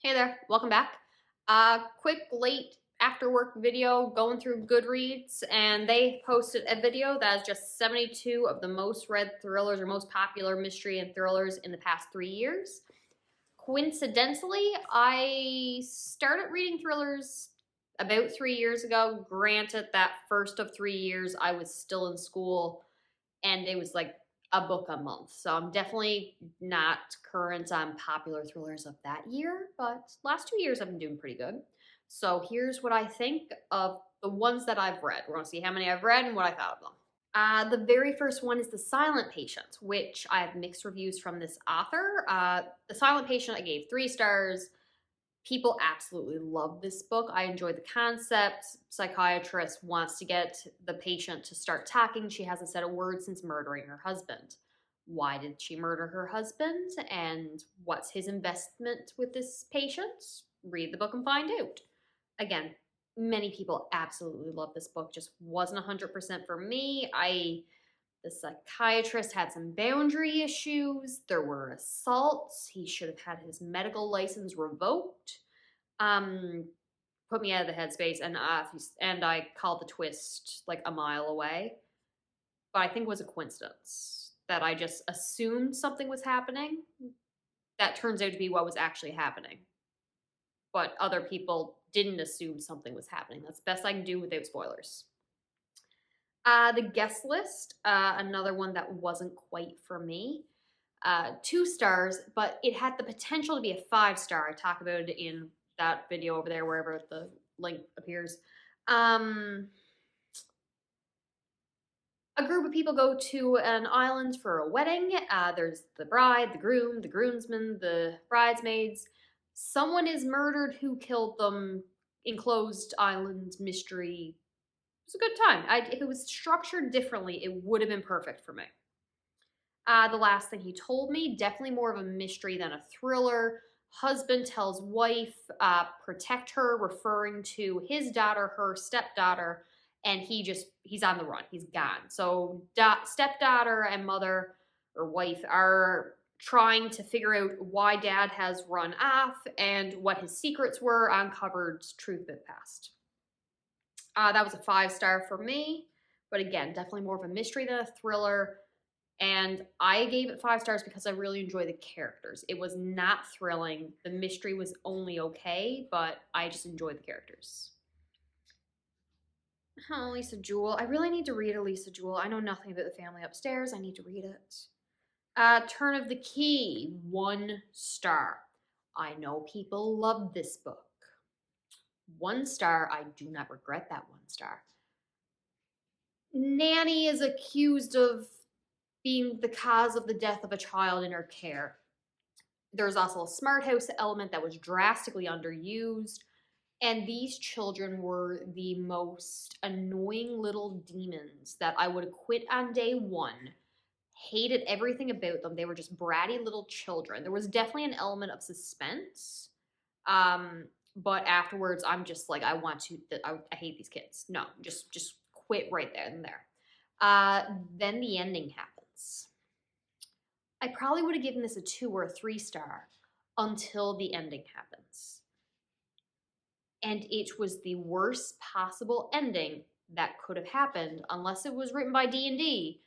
Hey there, welcome back. Quick late after work video going through Goodreads, and they posted a video that is just 72 of the most read thrillers or most popular mystery and thrillers in the past 3 years. Coincidentally, I started reading thrillers about 3 years ago. Granted, that first of 3 years, I was still in school and it was like a book a month. So I'm definitely not current on popular thrillers of that year, but last 2 years I've been doing pretty good. So here's what I think of the ones that I've read. We're gonna see how many I've read and what I thought of them. The very first one is The Silent Patient, which I have mixed reviews from this author. The Silent Patient I gave 3 stars. People absolutely love this book. I enjoy the concept. Psychiatrist wants to get the patient to start talking. She hasn't said a word since murdering her husband. Why did she murder her husband? And what's his investment with this patient? Read the book and find out. Again, many people absolutely love this book. Just wasn't 100% for me. The psychiatrist had some boundary issues. There were assaults. He should have had his medical license revoked. Put me out of the headspace, and I called the twist like a mile away. But I think it was a coincidence that I just assumed something was happening. That turns out to be what was actually happening. But other people didn't assume something was happening. That's the best I can do without spoilers. The Guest List, another one that wasn't quite for me. 2 stars, but it had the potential to be a 5-star. I talk about it in that video over there, wherever the link appears. A group of people go to an island for a wedding. There's the bride, the groom, the groomsmen, the bridesmaids. Someone is murdered. Who killed them? Enclosed island mystery. It was a good time. If it was structured differently, it would have been perfect for me. The Last Thing He Told Me, definitely more of a mystery than a thriller. Husband tells wife, protect her, referring to his daughter, her stepdaughter, and he's on the run. He's gone. So stepdaughter and mother or wife are trying to figure out why dad has run off and what his secrets were. Uncovered truth bit past. That was a 5-star for me, but again, definitely more of a mystery than a thriller. And I gave it 5 stars because I really enjoy the characters. It was not thrilling. The mystery was only okay, but I just enjoyed the characters. Oh, Lisa Jewell. I really need to read Lisa Jewell. I know nothing about the family upstairs. I need to read it. Turn of the Key, 1 star. I know people love this book. 1 star. I do not regret that 1 star. Nanny is accused of being the cause of the death of a child in her care. There's also a smart house element that was drastically underused. And these children were the most annoying little demons that I would have quit on day 1. Hated everything about them. They were just bratty little children. There was definitely an element of suspense. But afterwards, I'm just like, I hate these kids. No, just quit right there and there. Then the ending happens. I probably would have given this a 2 or a 3-star until the ending happens. And it was the worst possible ending that could have happened unless it was written by D&D.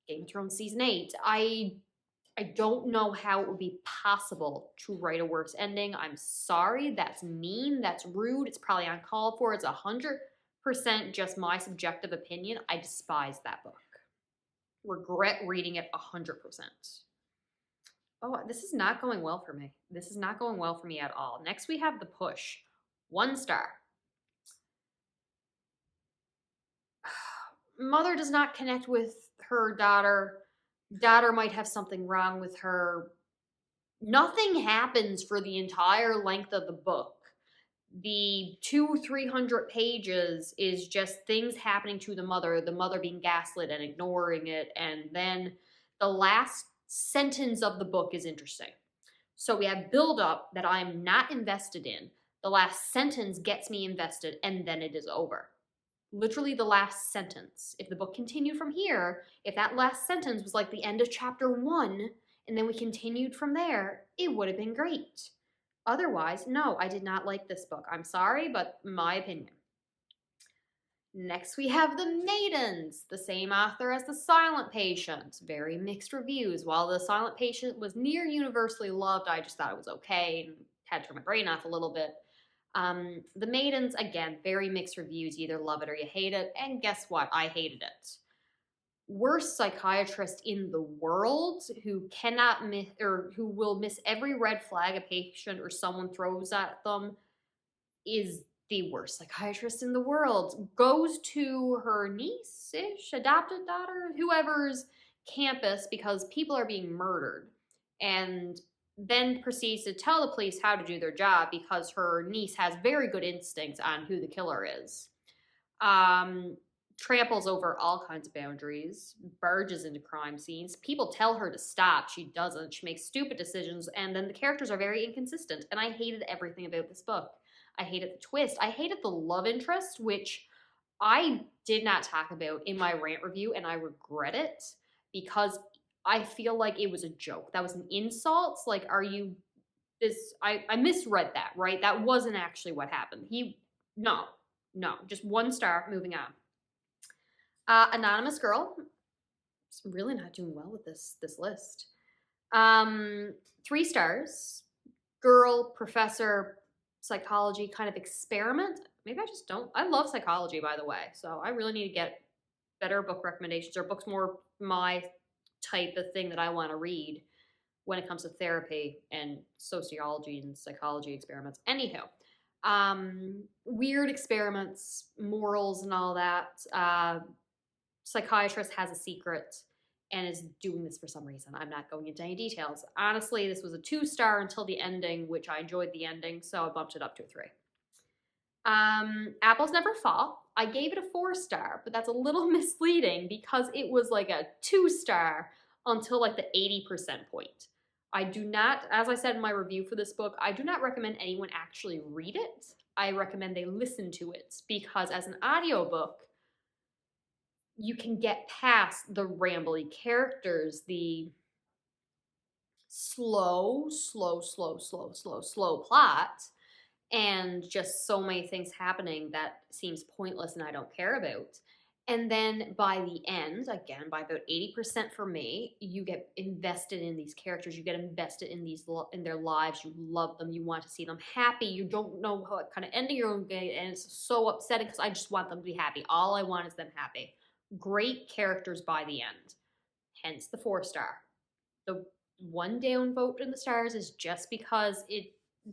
Game of Thrones Season 8. I don't know how it would be possible to write a worse ending. I'm sorry. That's mean. That's rude. It's probably uncalled for. It's 100% just my subjective opinion. I despise that book. Regret reading it 100%. Oh, this is not going well for me. This is not going well for me at all. Next, we have The Push. 1 star. Mother does not connect with her daughter. Daughter might have something wrong with her. Nothing happens for the entire length of the book. The 200-300 pages is just things happening to the mother being gaslit and ignoring it, and then the last sentence of the book is interesting. So we have build up that I'm not invested in. The last sentence gets me invested, and then it is over. Literally the last sentence. If the book continued from here, if that last sentence was like the end of chapter 1, and then we continued from there, it would have been great. Otherwise, no, I did not like this book. I'm sorry, but my opinion. Next, we have The Maidens, the same author as The Silent Patient. Very mixed reviews. While The Silent Patient was near universally loved, I just thought it was okay and had to turn my brain off a little bit. The Maidens, again, very mixed reviews. You either love it or you hate it. And guess what? I hated it. Worst psychiatrist in the world who cannot miss or who will miss every red flag a patient or someone throws at them is the worst psychiatrist in the world. Goes to her niece-ish, adopted daughter, whoever's campus because people are being murdered. And then proceeds to tell the police how to do their job because her niece has very good instincts on who the killer is. Tramples over all kinds of boundaries, barges into crime scenes. People tell her to stop. She doesn't. She makes stupid decisions, and then the characters are very inconsistent. And I hated everything about this book. I hated the twist. I hated the love interest, which I did not talk about in my rant review, and I regret it because I feel like it was a joke. That was an insult. Like, are you this? I misread that, right? That wasn't actually what happened. No, just 1 star. Moving on. Anonymous Girl. I'm really not doing well with this list. 3 stars. Girl, professor, psychology kind of experiment. Maybe I just don't. I love psychology, by the way, so I really need to get better book recommendations or books more my type of thing that I want to read when it comes to therapy and sociology and psychology experiments. Anywho, weird experiments, morals, and all that. Psychiatrist has a secret and is doing this for some reason. I'm not going into any details. Honestly, this was a 2 star until the ending, which I enjoyed the ending, so I bumped it up to a 3. Apples Never Fall. I gave it a 4 star, but that's a little misleading because it was like a 2 star until like the 80% point. I do not, as I said in my review for this book, I do not recommend anyone actually read it. I recommend they listen to it because as an audiobook, you can get past the rambly characters, the slow plot, and just so many things happening that seems pointless and I don't care about. And then by the end, again, by about 80% for me, you get invested in these characters. You get invested in their lives. You love them. You want to see them happy. You don't know what kind of ending you're going to get, and it's so upsetting because I just want them to be happy. All I want is them happy. Great characters by the end. Hence the 4 star. The 1 down vote in the stars is just because it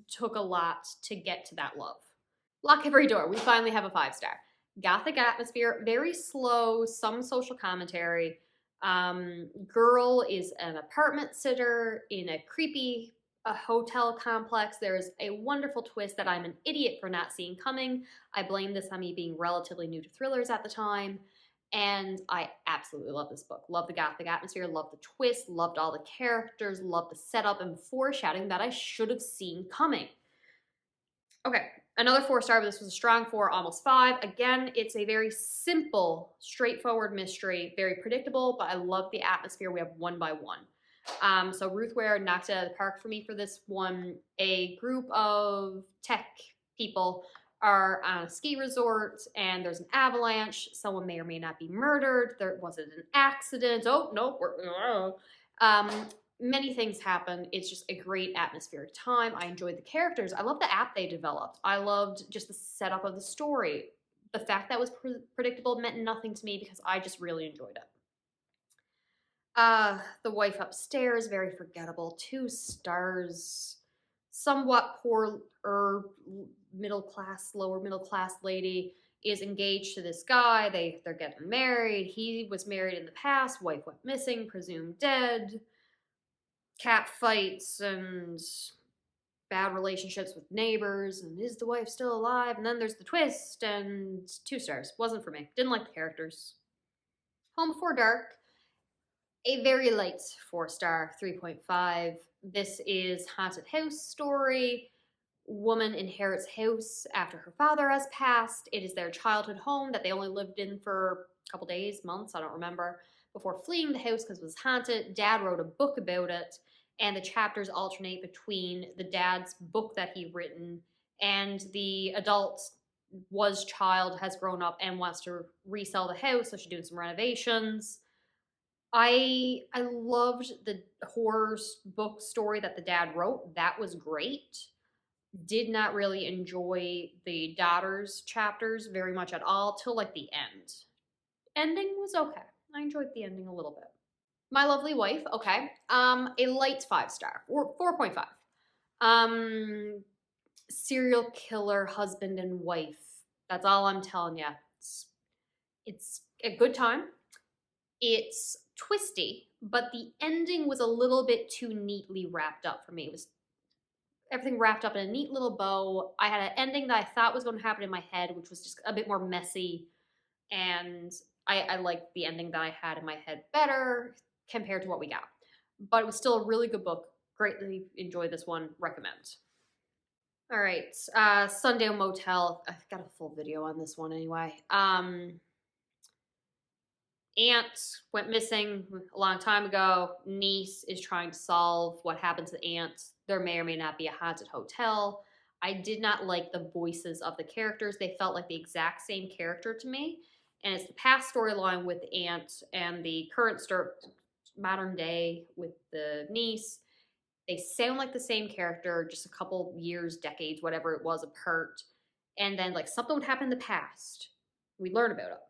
took a lot to get to that love. Lock Every Door. We finally have a 5 star. Gothic atmosphere, very slow, some social commentary. Girl is an apartment sitter in a creepy hotel complex. There's a wonderful twist that I'm an idiot for not seeing coming. I blame this on me being relatively new to thrillers at the time. And I absolutely love this book. Love the gothic atmosphere, love the twist, loved all the characters, loved the setup and foreshadowing that I should have seen coming. Okay, another 4 star, but this was a strong 4, almost 5. Again, it's a very simple, straightforward mystery, very predictable, but I love the atmosphere. We have 1 by 1. So Ruth Ware knocked it out of the park for me for this one. A group of tech people are on a ski resort and there's an avalanche. Someone may or may not be murdered. Was it an accident? Oh, no. Many things happen. It's just a great atmospheric time. I enjoyed the characters. I love the app they developed. I loved just the setup of the story. The fact that was predictable meant nothing to me because I just really enjoyed it. The Wife Upstairs, very forgettable. 2 stars. Somewhat poor lower middle class lady is engaged to this guy. They're getting married. He was married in the past. Wife went missing, presumed dead. Cat fights and bad relationships with neighbors. And is the wife still alive? And then there's the twist and 2 stars. Wasn't for me. Didn't like the characters. Home Before Dark. A very light 4 star, 3.5. This is haunted house story. Woman inherits house after her father has passed. It is their childhood home that they only lived in for a couple days, months, I don't remember, before fleeing the house because it was haunted. Dad wrote a book about it, and the chapters alternate between the dad's book that he written and the adult was child has grown up and wants to resell the house, so she's doing some renovations. I loved the horror book story that the dad wrote. That was great. Did not really enjoy the daughter's chapters very much at all till like the end. Ending was okay. I enjoyed the ending a little bit. My Lovely Wife, okay. A light 5-star, or 4.5. Serial killer husband and wife. That's all I'm telling you. It's a good time. It's twisty, but the ending was a little bit too neatly wrapped up for me. It was everything wrapped up in a neat little bow. I had an ending that I thought was going to happen in my head, which was just a bit more messy, and I liked the ending that I had in my head better compared to what we got. But it was still a really good book. Greatly enjoyed this one. Recommend. All right, Sundown Motel. I've got a full video on this one anyway. Aunt went missing a long time ago. Niece is trying to solve what happened to the aunt. There may or may not be a haunted hotel. I did not like the voices of the characters. They felt like the exact same character to me. And it's the past storyline with the aunt and the current modern day with the niece. They sound like the same character, just a couple years, decades, whatever it was, apart. And then like something would happen in the past. We'd learn about it.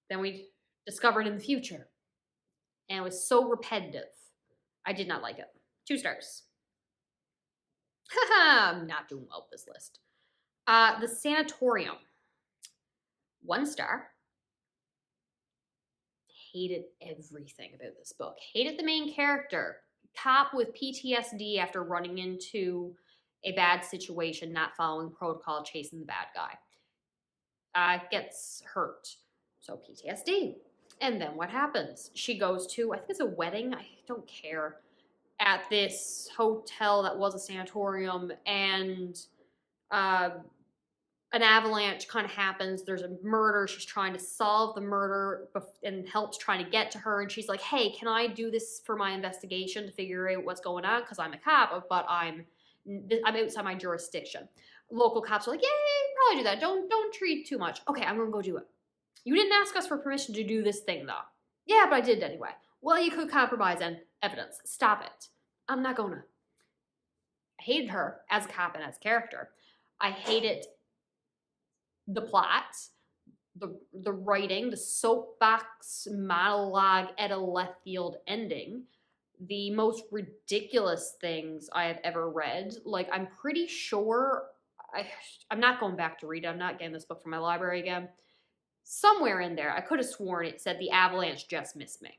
Then we'd discover it in the future. And it was so repetitive. I did not like it. 2 stars. Haha, I'm not doing well with this list. The Sanatorium. 1 star. Hated everything about this book. Hated the main character. Cop with PTSD after running into a bad situation, not following protocol, chasing the bad guy. Gets hurt. So PTSD. And then what happens? She goes to, I think it's a wedding, I don't care, at this hotel that was a sanatorium, and an avalanche kind of happens. There's a murder. She's trying to solve the murder, and help's trying to get to her. And she's like, hey, can I do this for my investigation to figure out what's going on? Because I'm a cop, but I'm outside my jurisdiction. Local cops are like, yeah, probably do that. Don't treat too much. Okay, I'm going to go do it. You didn't ask us for permission to do this thing, though. Yeah, but I did anyway. Well, you could compromise on evidence. Stop it. I'm not going to. I hated her as a cop and as a character. I hated the plot, the writing, the soapbox monologue at a left field ending, the most ridiculous things I have ever read. Like, I'm pretty sure, I'm not going back to read it. I'm not getting this book from my library again. Somewhere in there, I could have sworn it said the avalanche just missed me.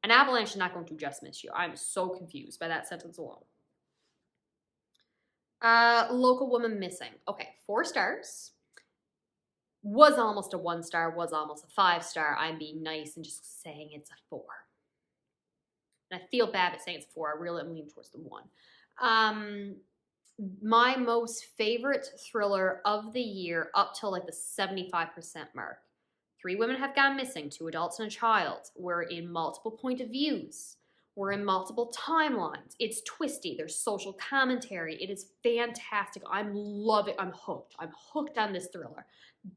An avalanche is not going to just miss you. I'm so confused by that sentence alone. Local woman missing. Okay, 4 stars. Was almost a 1 star, was almost a 5 star. I'm being nice and just saying it's a 4. And I feel bad at saying it's a 4. I really am leaning towards the 1. My most favorite thriller of the year up till like the 75% mark. 3 women have gone missing, 2 adults and a child. We're in multiple point of views. We're in multiple timelines. It's twisty. There's social commentary. It is fantastic. I'm loving it. I'm hooked. I'm hooked on this thriller.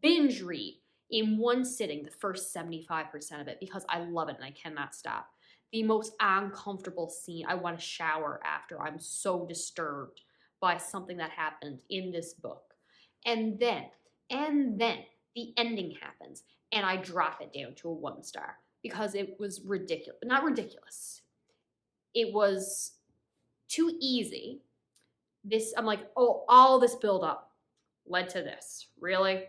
Binge read in one sitting the first 75% of it because I love it and I cannot stop. The most uncomfortable scene. I want to shower after. I'm so disturbed by something that happened in this book. And then the ending happens and I drop it down to a 1 star because it was ridiculous. Not ridiculous. It was too easy. I'm like, oh, all this buildup led to this. Really?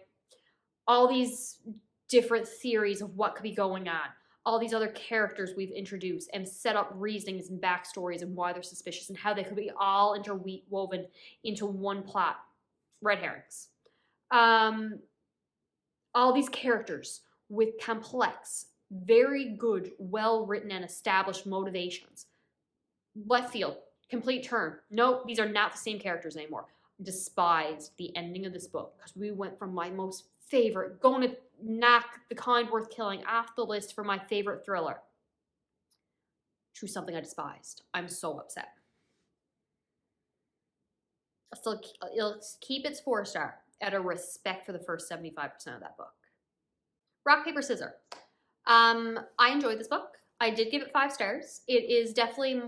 All these different theories of what could be going on. All these other characters we've introduced and set up reasonings and backstories and why they're suspicious and how they could be all interwoven into one plot. Red herrings. All these characters with complex, very good, well-written and established motivations. Left field, complete turn. Nope, these are not the same characters anymore. Despised the ending of this book because we went from my most favorite, going to knock The Kind Worth Killing off the list for my favorite thriller. to something I despised. I'm so upset. It'll keep its 4-star out of respect for the first 75% of that book. Rock, Paper, Scissors. I enjoyed this book. I did give it 5 stars. It is definitely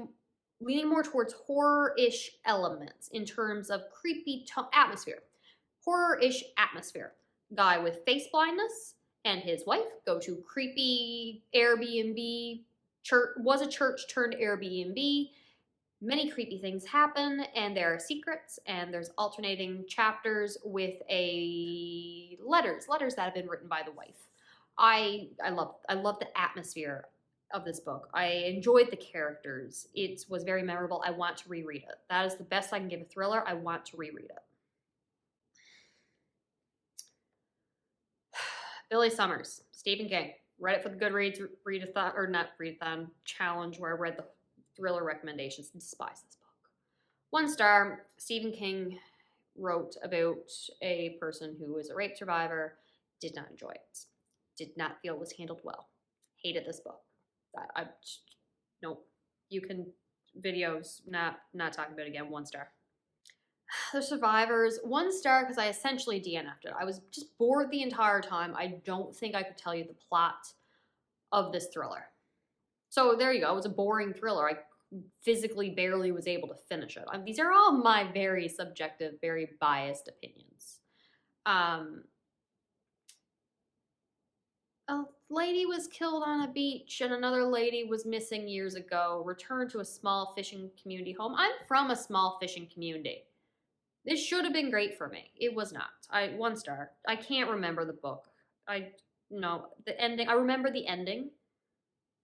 leaning more towards horror-ish elements in terms of creepy atmosphere. Horror-ish atmosphere. Guy with face blindness and his wife go to creepy Airbnb. Was a church turned Airbnb. Many creepy things happen, and there are secrets, and there's alternating chapters with letters that have been written by the wife. I love the atmosphere of this book. I enjoyed the characters. It was very memorable. I want to reread it. That is the best I can give a thriller. I want to reread it. Billy Summers, Stephen King. Read it for the Goodreads readathon challenge where I read the thriller recommendations. Despise this book. 1 star. Stephen King wrote about a person who was a rape survivor. Did not enjoy it. Did not feel it was handled well. Hated this book. Nope. You can videos. Not talking about it again. 1 star. The Survivors, 1 star because I essentially DNF'd it. I was just bored the entire time. I don't think I could tell you the plot of this thriller. So there you go. It was a boring thriller. I physically barely was able to finish it. These are all my very subjective, very biased opinions. A lady was killed on a beach and another lady was missing years ago, returned to a small fishing community home. I'm from a small fishing community. This should have been great for me. It was not. 1 star. I can't remember the book. The ending. I remember the ending.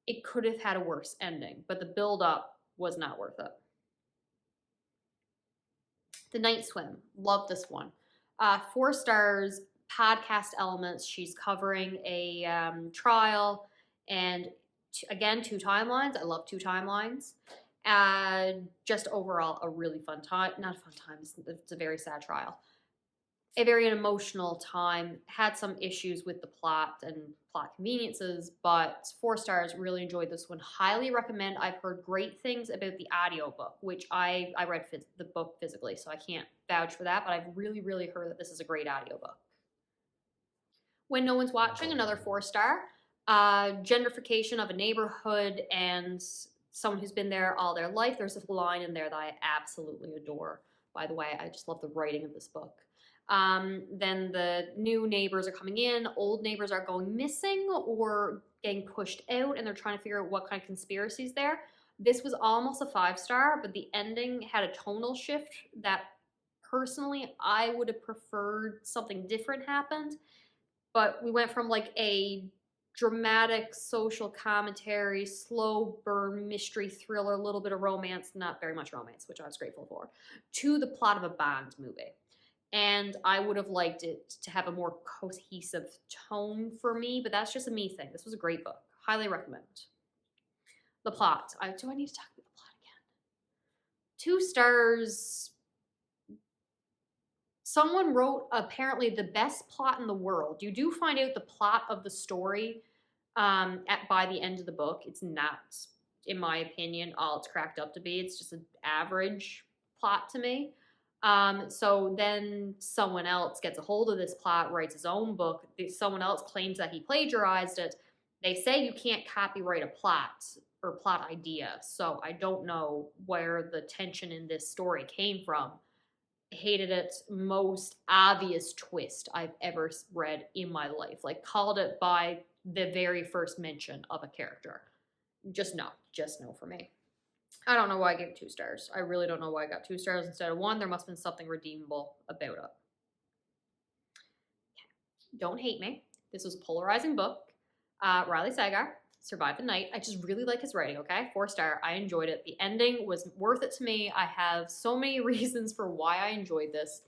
It could have had a worse ending, but the build-up was not worth it. The Night Swim. Love this one. 4 stars. Podcast elements. She's covering a trial, and again, 2 timelines. I love 2 timelines. Just overall a really fun time. Not a fun time. It's a very sad trial. A very emotional time. Had some issues with the plot and plot conveniences, but 4 stars. Really enjoyed this one. Highly recommend. I've heard great things about the audiobook, which I read the book physically, so I can't vouch for that, but I've really, really heard that this is a great audiobook. When No One's Watching, another 4 star. Gentrification of a neighborhood and someone who's been there all their life. There's a line in there that I absolutely adore. By the way, I just love the writing of this book. Then the new neighbors are coming in. Old neighbors are going missing or getting pushed out, and they're trying to figure out what kind of conspiracy is there. This was almost a 5 star, but the ending had a tonal shift that personally I would have preferred something different happened. But we went from like a dramatic social commentary, slow burn mystery thriller, a little bit of romance, not very much romance, which I was grateful for, to the plot of a Bond movie. And I would have liked it to have a more cohesive tone for me, but that's just a me thing. This was a great book. Highly recommend. The plot. Do I need to talk about the plot again? 2 stars. Someone wrote apparently the best plot in the world. You do find out the plot of the story by the end of the book. It's not, in my opinion, all it's cracked up to be. It's just an average plot to me. So then someone else gets a hold of this plot, writes his own book. Someone else claims that he plagiarized it. They say you can't copyright a plot or plot idea. So I don't know where the tension in this story came from. Hated it. Most obvious twist I've ever read in my life. Like, called it by the very first mention of a character. Just no for me. I don't know why I gave it 2 stars. I really don't know why I got 2 stars instead of 1. There must have been something redeemable about it. Don't hate me. This was a polarizing book. Riley Sagar, Survive the Night. I just really like his writing, okay? 4 star. I enjoyed it. The ending was worth it to me. I have so many reasons for why I enjoyed this.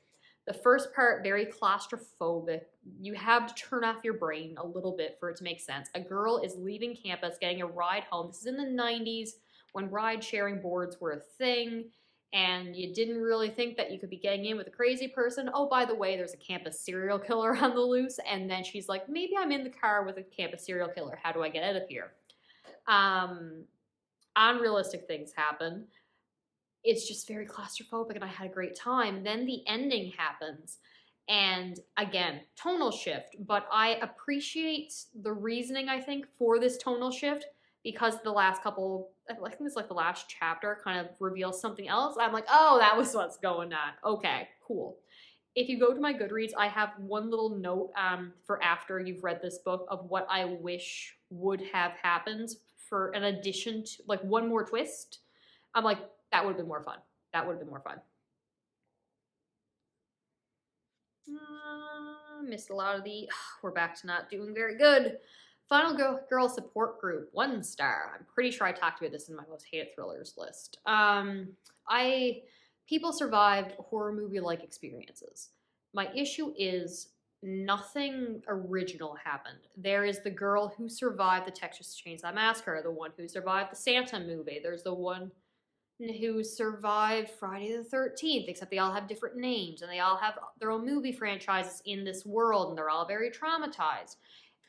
The first part, very claustrophobic. You have to turn off your brain a little bit for it to make sense. A girl is leaving campus, getting a ride home. This is in the 90s when ride-sharing boards were a thing, and you didn't really think that you could be getting in with a crazy person. Oh, by the way, there's a campus serial killer on the loose, and then she's like, maybe I'm in the car with a campus serial killer. How do I get out of here? unrealistic things happen. It's just very claustrophobic, and I had a great time. Then the ending happens, and again, tonal shift, but I appreciate the reasoning, I think, for this tonal shift, because the last couple, I think it's like the last chapter kind of reveals something else. I'm like, oh, that was what's going on. Okay, cool. If you go to my Goodreads, I have one little note for after you've read this book of what I wish would have happened for an addition to, like, one more twist. I'm like, that would have been more fun. That would have been more fun. Missed a lot of the, we're back to not doing very good. Final Girl Support Group, 1 star. I'm pretty sure I talked about this in my most hated thrillers list. People survived horror movie-like experiences. My issue is nothing original happened. There is the girl who survived the Texas Chainsaw Massacre, the one who survived the Santa movie. There's the one who survived Friday the 13th, except they all have different names, and they all have their own movie franchises in this world, and they're all very traumatized.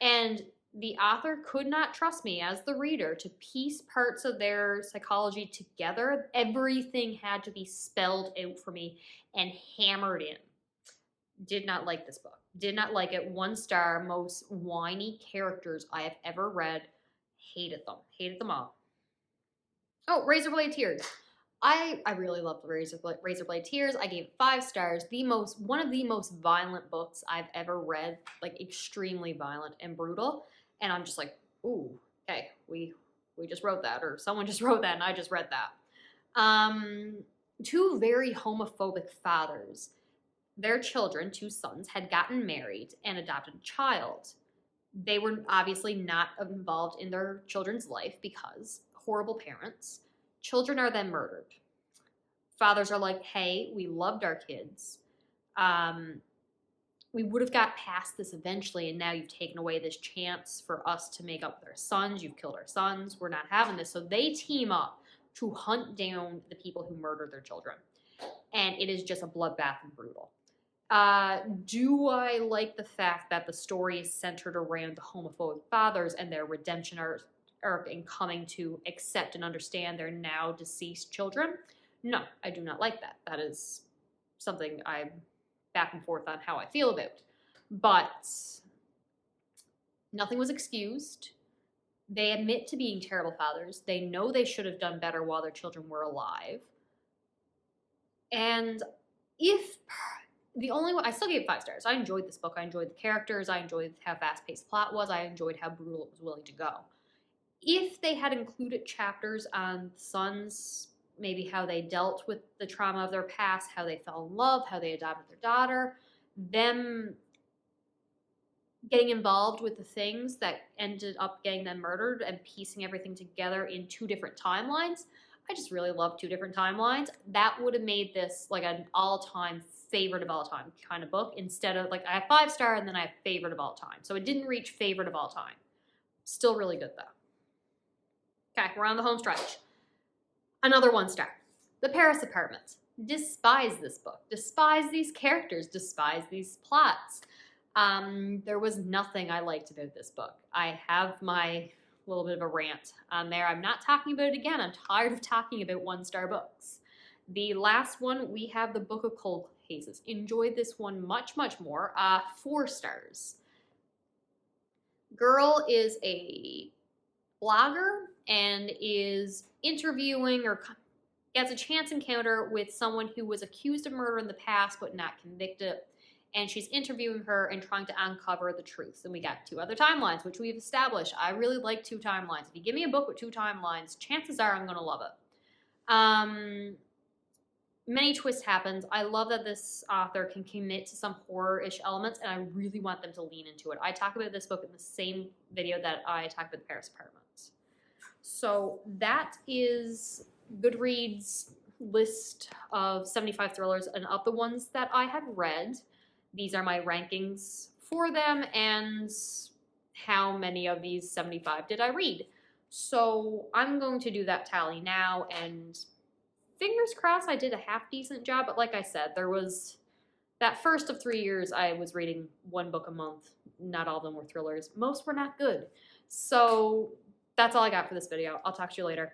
And the author could not trust me as the reader to piece parts of their psychology together. Everything had to be spelled out for me and hammered in. Did not like this book. Did not like it. 1 star. Most whiny characters I have ever read. Hated them. Hated them all. Oh, Razorblade Tears. I really love the Razorblade Tears. I gave it 5 stars. One of the most violent books I've ever read. Like, extremely violent and brutal. And I'm just like, ooh, okay, we just wrote that, or someone just wrote that, and I just read that. 2 very homophobic fathers. Their children, 2 sons, had gotten married and adopted a child. They were obviously not involved in their children's life because horrible parents. Children are then murdered. Fathers are like, hey, we loved our kids. We would have got past this eventually, and now you've taken away this chance for us to make up with our sons. You've killed our sons. We're not having this. So they team up to hunt down the people who murdered their children. And it is just a bloodbath and brutal. Do I like the fact that the story is centered around the homophobic fathers and their redemption arc in coming to accept and understand their now deceased children? No, I do not like that. That is something I'm back and forth on how I feel about. But nothing was excused. They admit to being terrible fathers. They know they should have done better while their children were alive. And I still gave it 5 stars. I enjoyed this book. I enjoyed the characters. I enjoyed how fast-paced plot was. I enjoyed how brutal it was willing to go. If they had included chapters on sons, maybe how they dealt with the trauma of their past, how they fell in love, how they adopted their daughter, them getting involved with the things that ended up getting them murdered and piecing everything together in 2 different timelines. I just really love 2 different timelines. That would have made this like an all-time favorite of all time kind of book, instead of like I have 5 star and then I have favorite of all time. So it didn't reach favorite of all time. Still really good though. Okay, we're on the home stretch. Another 1 star. The Paris Apartments. Despise this book. Despise these characters. Despise these plots. There was nothing I liked about this book. I have my little bit of a rant on there. I'm not talking about it again. I'm tired of talking about 1 star books. The last one, we have the Book of Cold Cases. Enjoyed this one much, much more. 4 stars. Girl is a blogger and is interviewing or gets a chance encounter with someone who was accused of murder in the past but not convicted. And she's interviewing her and trying to uncover the truth. And we got 2 other timelines, which we've established. I really like 2 timelines. If you give me a book with 2 timelines, chances are I'm going to love it. Many twists happens. I love that this author can commit to some horror-ish elements, and I really want them to lean into it. I talk about this book in the same video that I talk about the Paris Apartments. So that is Goodreads' list of 75 thrillers, and of the ones that I have read, these are my rankings for them, and how many of these 75 did I read. So I'm going to do that tally now, and fingers crossed I did a half-decent job, but like I said, there was that first of 3 years I was reading 1 book a month. Not all of them were thrillers. Most were not good. So that's all I got for this video. I'll talk to you later.